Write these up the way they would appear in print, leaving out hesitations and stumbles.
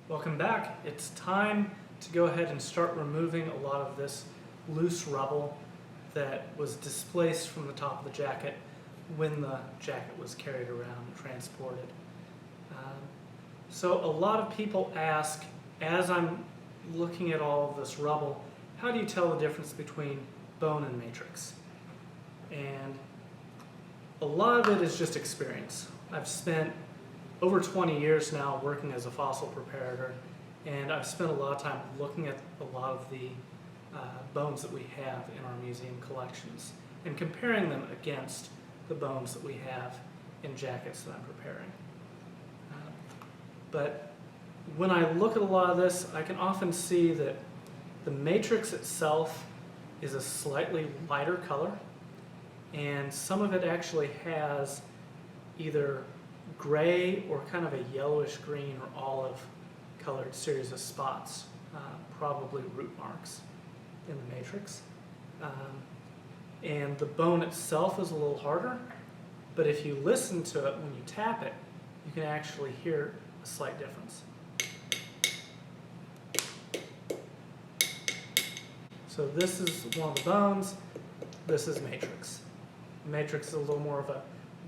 Welcome back. It's time to go ahead and start removing a lot of this loose rubble that was displaced from the top of the jacket when the jacket was carried around and transported. So a lot of people ask, as I'm looking at all of this rubble, how do you tell the difference between bone and matrix? And a lot of it is just experience. I've spent over 20 years now working as a fossil preparator, and I've spent a lot of time looking at a lot of the bones that we have in our museum collections and comparing them against the bones that we have in jackets that I'm preparing. But when I look at a lot of this, I can often see that the matrix itself is a slightly lighter color, and some of it actually has either gray or kind of a yellowish green or olive colored series of spots, probably root marks in the matrix. And the bone itself is a little harder, but if you listen to it when you tap it, you can actually hear a slight difference. So this is one of the bones, this is matrix. The matrix is a little more of a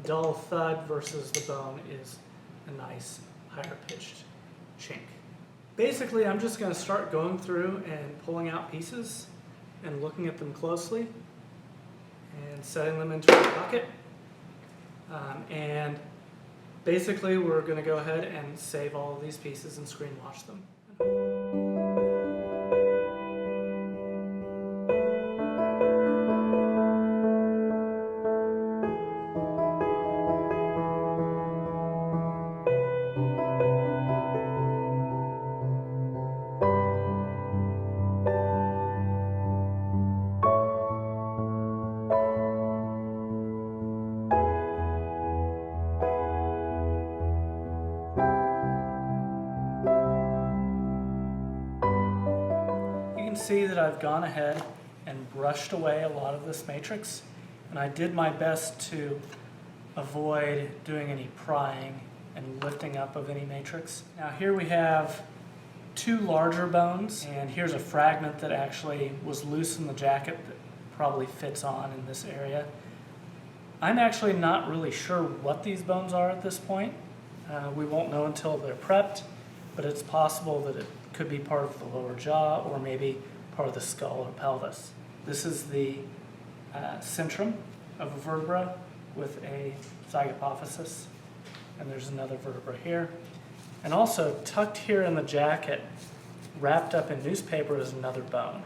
dull thud versus the bone is a nice higher pitched chink. Basically, I'm just going to start going through and pulling out pieces and looking at them closely and setting them into a bucket. And basically, we're going to go ahead and save all of these pieces and screen wash them. See that I've gone ahead and brushed away a lot of this matrix, and I did my best to avoid doing any prying and lifting up of any matrix. Now here we have two larger bones, and here's a fragment that actually was loose in the jacket that probably fits on in this area. I'm actually not really sure what these bones are at this point. We won't know until they're prepped, but it's possible that it could be part of the lower jaw or maybe part of the skull or pelvis. This is the centrum of a vertebra with a zygapophysis, and there's another vertebra here. And also tucked here in the jacket, wrapped up in newspaper, is another bone.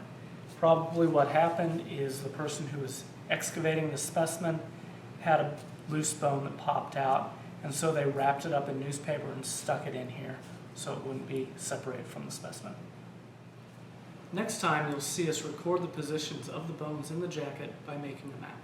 Probably what happened is the person who was excavating the specimen had a loose bone that popped out, and so they wrapped it up in newspaper and stuck it in here so it wouldn't be separated from the specimen. Next time, you'll see us record the positions of the bones in the jacket by making a map.